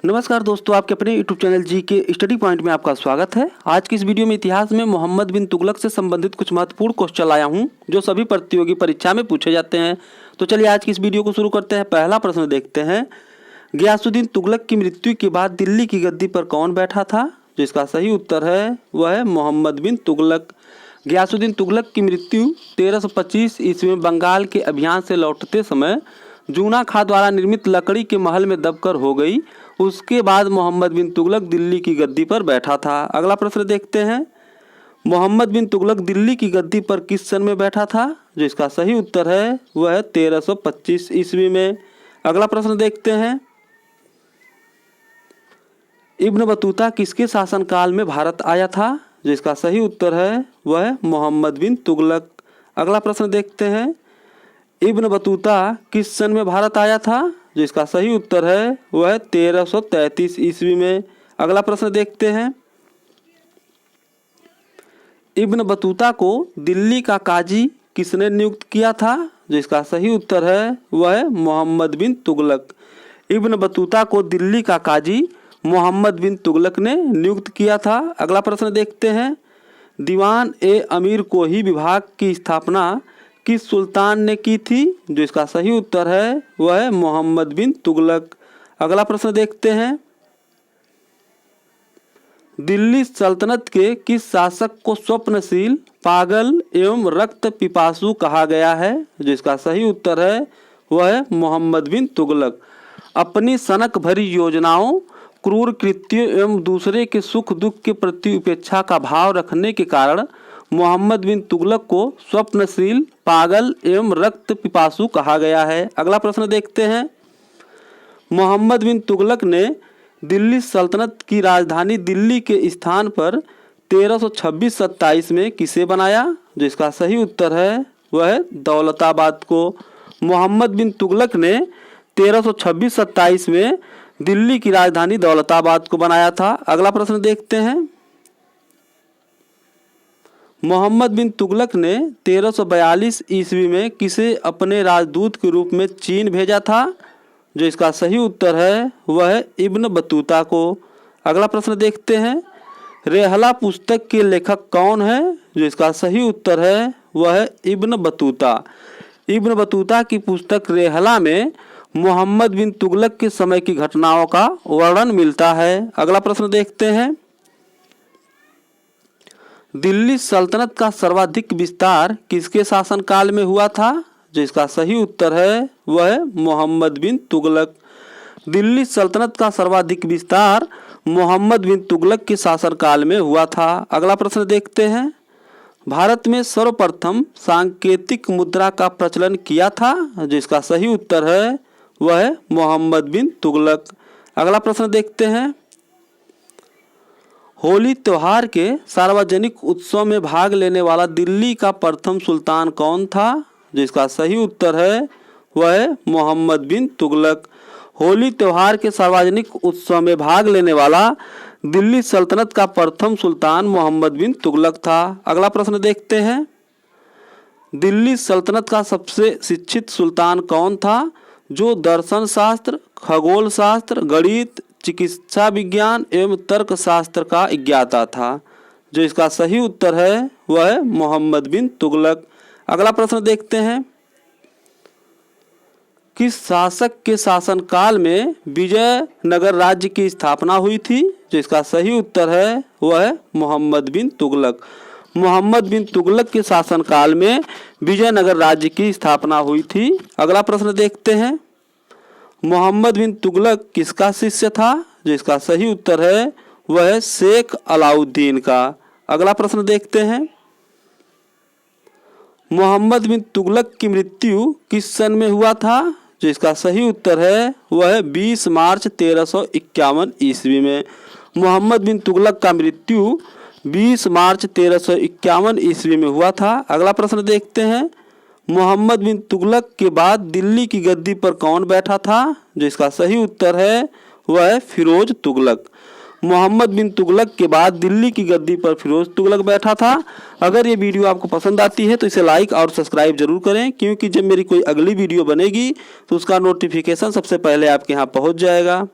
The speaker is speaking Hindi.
नमस्कार दोस्तों, आपके अपने यूट्यूब चैनल जी के स्टडी पॉइंट में आपका स्वागत है। आज की इस वीडियो में इतिहास में मोहम्मद बिन तुगलक से संबंधित कुछ महत्वपूर्ण क्वेश्चन लाया हूं जो सभी प्रतियोगी परीक्षा में पूछे जाते हैं। तो चलिए आज की इस वीडियो को शुरू करते हैं। पहला प्रश्न देखते हैं, गियासुद्दीन तुगलक की मृत्यु के बाद दिल्ली की गद्दी पर कौन बैठा था? जिसका सही उत्तर है वह है मोहम्मद बिन तुगलक। गियासुद्दीन तुगलक की मृत्यु 1325 ईस्वी में बंगाल के अभियान से लौटते समय जूना खां द्वारा निर्मित लकड़ी के महल में दबकर हो गई। उसके बाद मोहम्मद बिन तुगलक दिल्ली की गद्दी पर बैठा था। अगला प्रश्न देखते हैं, मोहम्मद बिन तुगलक दिल्ली की गद्दी पर किस सन में बैठा था? जो इसका सही उत्तर है वह है 1325 ईस्वी में। अगला प्रश्न देखते हैं, इब्न बतूता किसके शासनकाल में भारत आया था? जो इसका सही उत्तर है वह है मोहम्मद बिन तुगलक। अगला प्रश्न देखते हैं, इब्न बतूता किस सन में भारत आया था? जो इसका सही उत्तर है वह है 1333 ईस्वी में। अगला प्रश्न देखते हैं, इब्न बतूता को दिल्ली का काजी किसने नियुक्त किया था? जो इसका सही उत्तर है वह है मोहम्मद बिन तुगलक। इब्न बतूता को दिल्ली का काजी मोहम्मद बिन तुगलक ने नियुक्त किया था। अगला प्रश्न देखते हैं, दीवान ए अमीर को ही विभाग की स्थापना किस सुल्तान ने की थी? जो इसका सही उत्तर है वह है मोहम्मद बिन तुगलक। अगला प्रश्न देखते हैं, दिल्ली सल्तनत के किस शासक को स्वप्नशील, पागल एवं रक्त पिपासु कहा गया है? जो इसका सही उत्तर है वह है मोहम्मद बिन तुगलक। अपनी सनक भरी योजनाओं, क्रूर कृत्यों एवं दूसरे के सुख दुख के प्रति उपेक्षा का भाव रखने के कारण मोहम्मद बिन तुगलक को स्वप्नशील, पागल एवं रक्त पिपासु कहा गया है। अगला प्रश्न देखते हैं, मोहम्मद बिन तुगलक ने दिल्ली सल्तनत की राजधानी दिल्ली के स्थान पर 1326-27 में किसे बनाया? जो इसका सही उत्तर है वह है दौलताबाद को। मोहम्मद बिन तुगलक ने 1326-27 में दिल्ली की राजधानी दौलताबाद को बनाया था। अगला प्रश्न देखते हैं, मोहम्मद बिन तुगलक ने 1342 ईस्वी में किसे अपने राजदूत के रूप में चीन भेजा था? जो इसका सही उत्तर है वह है इब्न बतूता को। अगला प्रश्न देखते हैं, रेहला पुस्तक के लेखक कौन है? जो इसका सही उत्तर है वह है इब्न बतूता। इब्न बतूता की पुस्तक रेहला में मोहम्मद बिन तुगलक के समय की घटनाओं का वर्णन मिलता है। अगला प्रश्न देखते हैं, दिल्ली सल्तनत का सर्वाधिक विस्तार किसके शासनकाल में हुआ था? जो इसका सही उत्तर है वह है मोहम्मद बिन तुगलक। दिल्ली सल्तनत का सर्वाधिक विस्तार मोहम्मद बिन तुगलक के शासनकाल में हुआ था। अगला प्रश्न देखते हैं, भारत में सर्वप्रथम सांकेतिक मुद्रा का प्रचलन किया था? जो इसका सही उत्तर है वह है मोहम्मद बिन तुगलक। अगला प्रश्न देखते हैं, होली त्योहार के सार्वजनिक उत्सव में भाग लेने वाला दिल्ली का प्रथम सुल्तान कौन था? जो इसका सही उत्तर है वह है मोहम्मद बिन तुगलक। होली त्योहार के सार्वजनिक उत्सव में भाग लेने वाला दिल्ली सल्तनत का प्रथम सुल्तान मोहम्मद बिन तुगलक था। अगला प्रश्न देखते हैं, दिल्ली सल्तनत का सबसे शिक्षित सुल्तान कौन था जो दर्शन शास्त्र, खगोल शास्त्र, गणित, चिकित्सा विज्ञान एवं तर्क शास्त्र का ज्ञाता था? जो इसका सही उत्तर है वह है मोहम्मद बिन तुगलक। अगला प्रश्न देखते हैं, किस शासक के शासनकाल में विजयनगर राज्य की स्थापना हुई थी? जो इसका सही उत्तर है वह है मोहम्मद बिन तुगलक। मोहम्मद बिन तुगलक के शासनकाल में विजयनगर राज्य की स्थापना हुई थी। अगला प्रश्न देखते हैं, मोहम्मद बिन तुगलक किसका शिष्य था? जो इसका सही उत्तर है वह है शेख अलाउद्दीन का। अगला प्रश्न देखते हैं, मोहम्मद बिन तुगलक की मृत्यु किस सन में हुआ था? जो इसका सही उत्तर है वह है 20 मार्च 1351 ईस्वी में। मोहम्मद बिन तुगलक का मृत्यु 20 मार्च 1351 ईस्वी में हुआ था। अगला प्रश्न देखते हैं, मोहम्मद बिन तुगलक के बाद दिल्ली की गद्दी पर कौन बैठा था? जो इसका सही उत्तर है वह है फिरोज तुगलक। मोहम्मद बिन तुगलक के बाद दिल्ली की गद्दी पर फिरोज तुगलक बैठा था। अगर ये वीडियो आपको पसंद आती है तो इसे लाइक और सब्सक्राइब जरूर करें, क्योंकि जब मेरी कोई अगली वीडियो बनेगी तो उसका नोटिफिकेशन सबसे पहले आपके यहाँ पहुँच जाएगा।